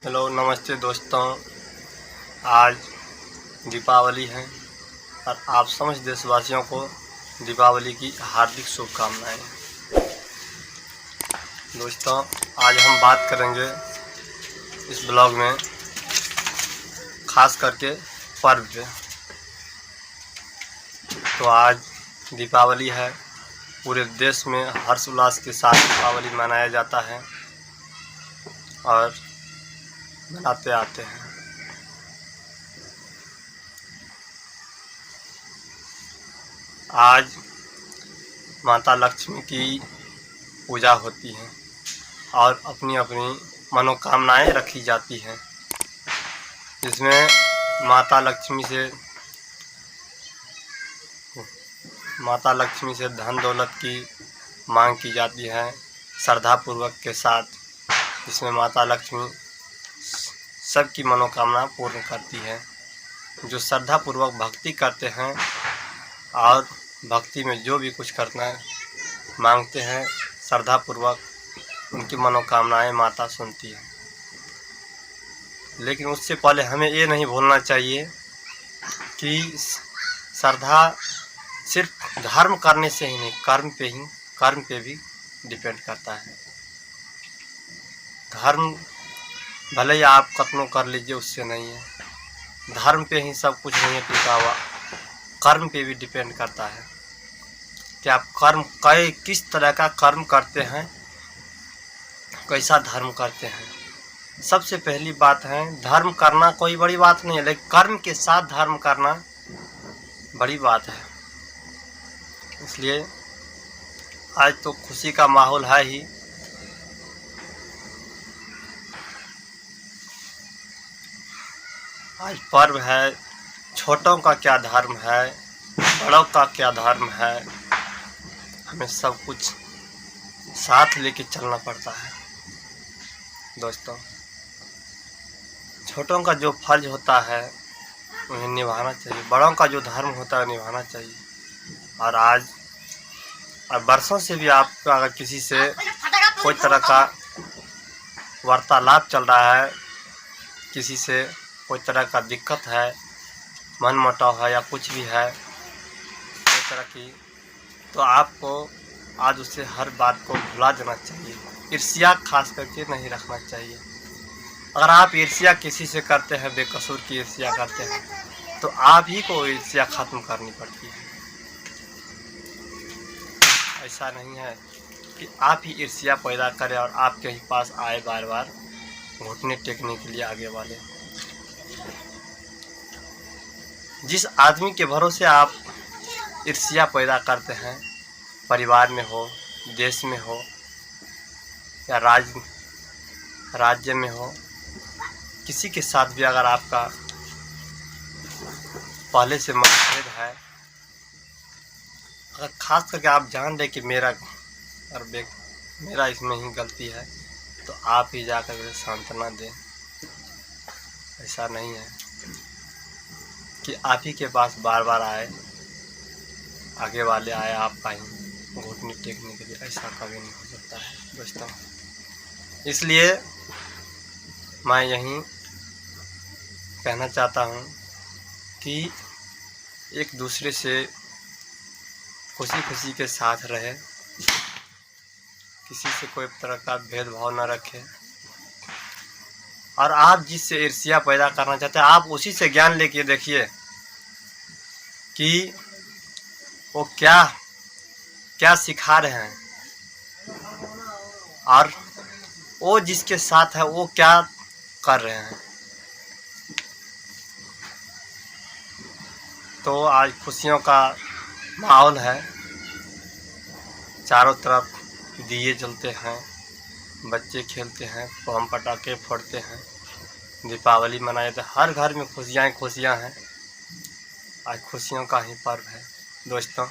Hello नमस्ते दोस्तों। आज दीपावली है और आप समस्त देशवासियों को दीपावली की हार्दिक शुभकामनाएं। दोस्तों, आज हम बात करेंगे इस ब्लॉग में खास करके पर्व पे। तो आज दीपावली है, पूरे देश में हर्ष उल्लास के साथ दीपावली मनाया जाता है और मनाते आते हैं। आज माता लक्ष्मी की पूजा होती है और अपनी अपनी मनोकामनाएं रखी जाती हैं, जिसमें माता लक्ष्मी से धन दौलत की मांग की जाती है श्रद्धापूर्वक के साथ, जिसमें माता लक्ष्मी सबकी मनोकामना पूर्ण करती है। जो श्रद्धापूर्वक भक्ति करते हैं और भक्ति में जो भी कुछ करना मांगते हैं श्रद्धापूर्वक, उनकी मनोकामनाएं माता सुनती है। लेकिन उससे पहले हमें ये नहीं भूलना चाहिए कि श्रद्धा सिर्फ धर्म करने से ही नहीं, कर्म पे भी डिपेंड करता है। धर्म भले ही आप कतनो कर लीजिए, उससे नहीं है। धर्म पे ही सब कुछ नहीं है टिका हुआ, कर्म पे भी डिपेंड करता है कि आप किस तरह का कर्म करते हैं, कैसा धर्म करते हैं। सबसे पहली बात है, धर्म करना कोई बड़ी बात नहीं है, लेकिन कर्म के साथ धर्म करना बड़ी बात है। इसलिए आज तो खुशी का माहौल है ही। आज पर्व है, छोटों का क्या धर्म है, बड़ों का क्या धर्म है, हमें सब कुछ साथ लेके चलना पड़ता है। दोस्तों, छोटों का जो फर्ज होता है उन्हें निभाना चाहिए, बड़ों का जो धर्म होता है निभाना चाहिए। और बरसों से भी आपका अगर किसी से कोई तरह का वार्तालाप चल रहा है, किसी से कोई तरह का दिक्कत है, मनमुटाव है या कुछ भी है कोई तरह की, तो आपको आज उससे हर बात को भुला देना चाहिए। ईर्ष्या खास करके नहीं रखना चाहिए। अगर आप ईर्ष्या किसी से करते हैं, बेकसूर की ईर्ष्या करते हैं, तो आप ही को ईर्ष्या खत्म करनी पड़ती है। ऐसा नहीं है कि आप ही ईर्ष्या पैदा करें और आपके ही पास आए बार बार घुटने टेकने के लिए आगे वाले। जिस आदमी के भरोसे आप ईर्ष्या पैदा करते हैं, परिवार में हो, देश में हो या राज्य में हो, किसी के साथ भी अगर आपका पहले से मतभेद है, अगर खास करके आप जान रहे कि मेरा इसमें ही गलती है, तो आप ही जाकर सांत्वना दें। ऐसा नहीं है कि आप ही के पास बार बार आए, आगे वाले आए आपका ही घुटने टेकने के लिए। ऐसा कभी नहीं हो सकता है दोस्तों। इसलिए मैं यही कहना चाहता हूँ कि एक दूसरे से खुशी खुशी के साथ रहे, किसी से कोई तरह का भेदभाव न रखे। और आप जिससे ईर्ष्या पैदा करना चाहते हैं, आप उसी से ज्ञान लेके देखिए कि वो क्या सिखा रहे हैं और वो जिसके साथ है वो क्या कर रहे हैं। तो आज खुशियों का माहौल है, चारों तरफ दिए जलते हैं, बच्चे खेलते हैं, बम पटाखे फोड़ते हैं, दीपावली मनाए तो हर घर में खुशियाँ हैं। आज खुशियों का ही पर्व है दोस्तों।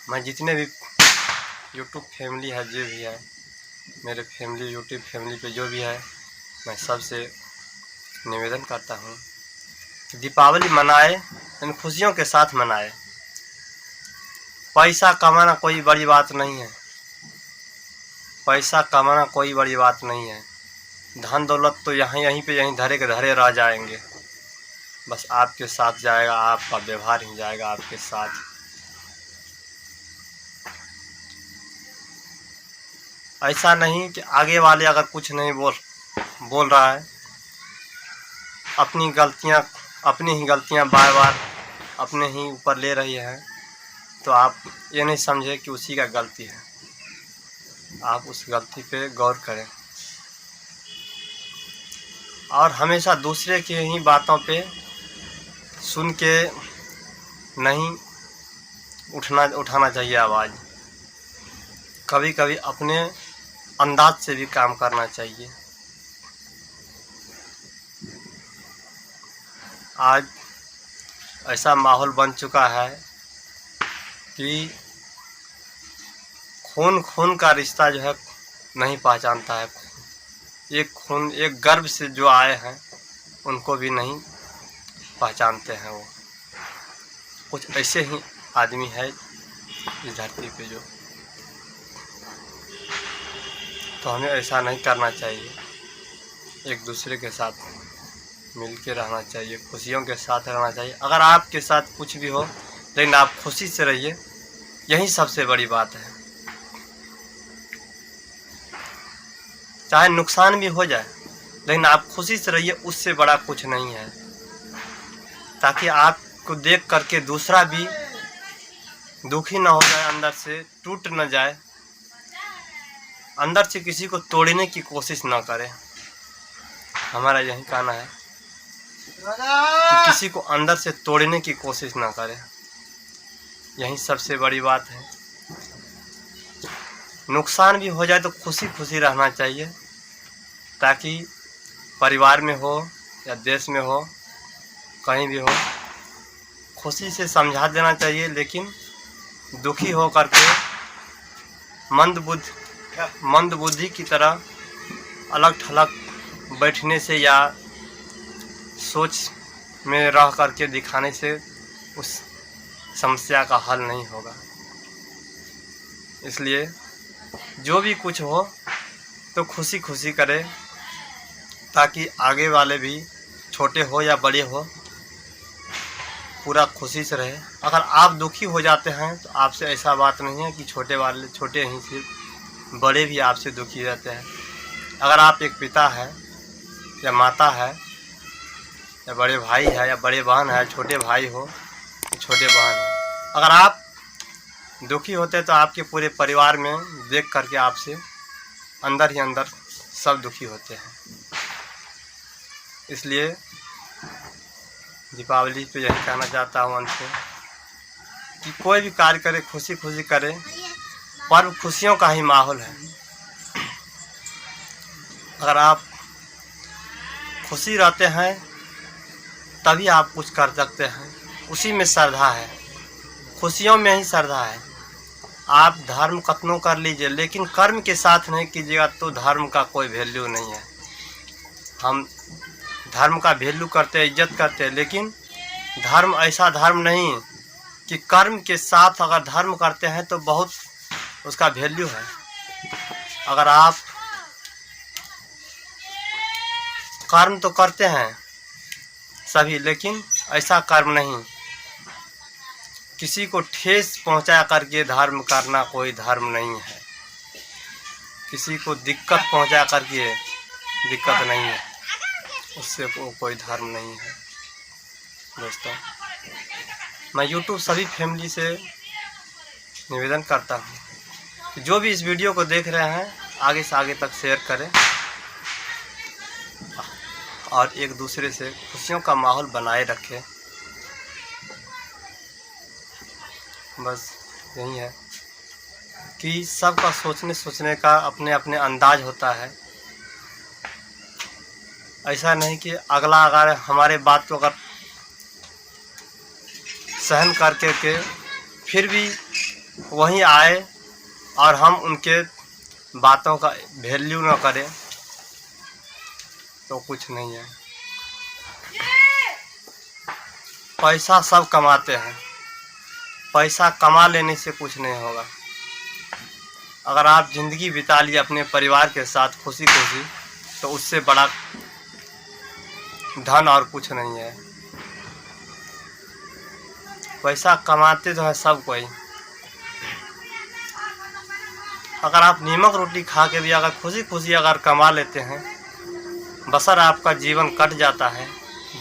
मैं जितने भी यूट्यूब फैमिली है, जो भी है मेरे फैमिली, यूट्यूब फैमिली पे जो भी है, मैं सबसे निवेदन करता हूँ कि दीपावली मनाए, इन खुशियों के साथ मनाए। पैसा कमाना कोई बड़ी बात नहीं है, पैसा कमाना कोई बड़ी बात नहीं है। धन दौलत तो यहीं पे धरे के धरे रह जाएंगे। बस आपके साथ जाएगा, आपका व्यवहार ही जाएगा आपके साथ। ऐसा नहीं कि आगे वाले अगर कुछ नहीं बोल रहा है, अपनी ही गलतियां बार बार अपने ही ऊपर ले रही है, तो आप ये नहीं समझे कि उसी का गलती है। आप उस गलती पे गौर करें और हमेशा दूसरे की ही बातों पे सुन के नहीं उठाना चाहिए आवाज़। कभी कभी अपने अंदाज से भी काम करना चाहिए। आज ऐसा माहौल बन चुका है कि खून का रिश्ता जो है नहीं पहचानता है। एक गर्भ से जो आए हैं उनको भी नहीं पहचानते हैं। वो कुछ ऐसे ही आदमी है इस धरती पे जो, तो हमें ऐसा नहीं करना चाहिए। एक दूसरे के साथ मिल के रहना चाहिए, खुशियों के साथ रहना चाहिए। अगर आपके साथ कुछ भी हो लेकिन आप खुशी से रहिए, यही सबसे बड़ी बात है। चाहे नुकसान भी हो जाए लेकिन आप खुशी से रहिए, उससे बड़ा कुछ नहीं है। ताकि आपको देख करके दूसरा भी दुखी ना हो जाए, अंदर से टूट न जाए, अंदर से किसी को तोड़ने की कोशिश ना करे। हमारा यही कहना है कि किसी को अंदर से तोड़ने की कोशिश ना करे। यही सबसे बड़ी बात है। नुकसान भी हो जाए तो खुशी खुशी रहना चाहिए, ताकि परिवार में हो या देश में हो, कहीं भी हो, खुशी से समझा देना चाहिए। लेकिन दुखी हो करके मंद बुद्धि की तरह अलग थलग बैठने से या सोच में रह करके दिखाने से उस समस्या का हल नहीं होगा। इसलिए जो भी कुछ हो तो खुशी खुशी करे, ताकि आगे वाले भी छोटे हो या बड़े हो पूरा खुशी से रहे। अगर आप दुखी हो जाते हैं तो आपसे ऐसा बात नहीं है कि छोटे ही सिर्फ, बड़े भी आपसे दुखी रहते हैं। अगर आप एक पिता है या माता है या बड़े भाई है या बड़े बहन है, छोटे भाई हो छोटे बहन हो, अगर आप दुखी होते तो आपके पूरे परिवार में देख करके आपसे अंदर ही अंदर सब दुखी होते हैं। इसलिए दीपावली पे यही कहना चाहता हूँ अंत में कि कोई भी कार्य करे खुशी खुशी करे। पर्व खुशियों का ही माहौल है। अगर आप खुशी रहते हैं तभी आप कुछ कर सकते हैं। उसी में श्रद्धा है, खुशियों में ही श्रद्धा है। आप धर्म कतनों कर लीजिए, लेकिन कर्म के साथ नहीं कीजिएगा तो धर्म का कोई वैल्यू नहीं है। हम धर्म का वैल्यू करते हैं, इज्जत करते हैं, लेकिन धर्म ऐसा धर्म नहीं कि कर्म के साथ अगर धर्म करते हैं तो बहुत उसका वैल्यू है। अगर आप कर्म तो करते हैं सभी, लेकिन ऐसा कर्म नहीं, किसी को ठेस पहुंचा करके धर्म करना कोई धर्म नहीं है। किसी को दिक्कत पहुंचा करके दिक्कत नहीं है, उससे कोई धर्म नहीं है। दोस्तों, मैं YouTube सभी फैमिली से निवेदन करता हूँ कि जो भी इस वीडियो को देख रहे हैं आगे से आगे तक शेयर करें और एक दूसरे से खुशियों का माहौल बनाए रखें। बस यही है कि सबका सोचने का अपने अपने अंदाज होता है। ऐसा नहीं कि अगला अगर हमारे बात को अगर सहन करके के फिर भी वहीं आए और हम उनके बातों का वैल्यू ना करें तो कुछ नहीं है। पैसा सब कमाते हैं, पैसा कमा लेने से कुछ नहीं होगा। अगर आप ज़िंदगी बिता लिए अपने परिवार के साथ खुशी खुशी तो उससे बड़ा धन और कुछ नहीं है। पैसा कमाते तो है सब कोई, अगर आप नीमक रोटी खा के भी अगर खुशी खुशी अगर कमा लेते हैं, बसर आपका जीवन कट जाता है,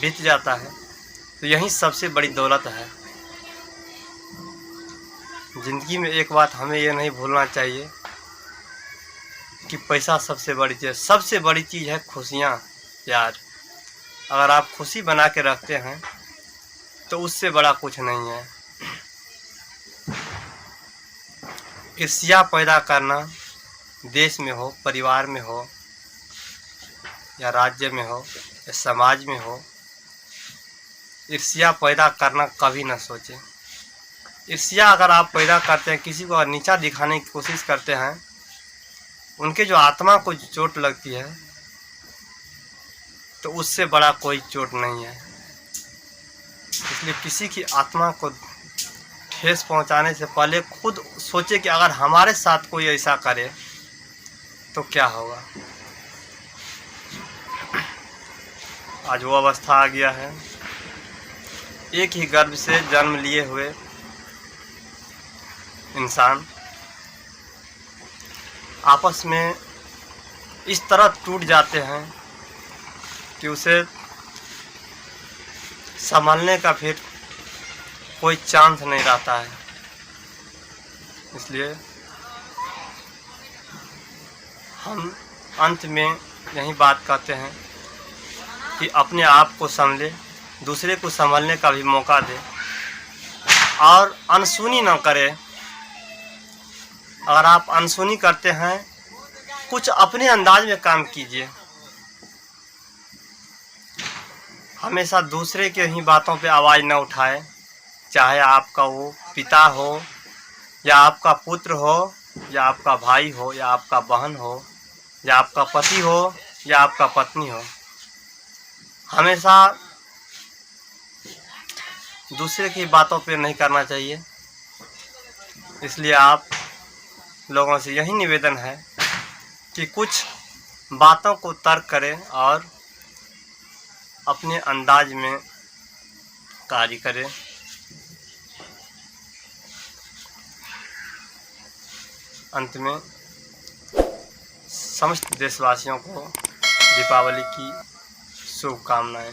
बीत जाता है, तो यही सबसे बड़ी दौलत है। ज़िंदगी में एक बात हमें ये नहीं भूलना चाहिए कि पैसा सबसे बड़ी चीज़, सबसे बड़ी चीज़ है खुशियाँ, प्यार। अगर आप खुशी बना के रखते हैं तो उससे बड़ा कुछ नहीं है। ईर्ष्या पैदा करना, देश में हो, परिवार में हो, या राज्य में हो, या समाज में हो, ईर्ष्या पैदा करना कभी ना सोचें। ईर्ष्या अगर आप पैदा करते हैं, किसी को नीचा दिखाने की कोशिश करते हैं, उनके जो आत्मा को चोट लगती है, तो उससे बड़ा कोई चोट नहीं है। इसलिए किसी की आत्मा को ठेस पहुंचाने से पहले खुद सोचे कि अगर हमारे साथ कोई ऐसा करे तो क्या होगा। आज वो अवस्था आ गया है, एक ही गर्भ से जन्म लिए हुए इंसान आपस में इस तरह टूट जाते हैं कि उसे संभलने का फिर कोई चांस नहीं रहता है। इसलिए हम अंत में यही बात कहते हैं कि अपने आप को संभले, दूसरे को संभलने का भी मौका दे और अनसुनी ना करें। अगर आप अनसुनी करते हैं, कुछ अपने अंदाज में काम कीजिए। हमेशा दूसरे के ही बातों पे आवाज़ न उठाए, चाहे आपका वो पिता हो, या आपका पुत्र हो, या आपका भाई हो, या आपका बहन हो, या आपका पति हो, या आपका पत्नी हो। हमेशा दूसरे की बातों पे नहीं करना चाहिए। इसलिए आप लोगों से यही निवेदन है कि कुछ बातों को तर्क करें और अपने अंदाज में कार्य करें। अंत में समस्त देशवासियों को दीपावली की शुभकामनाएं।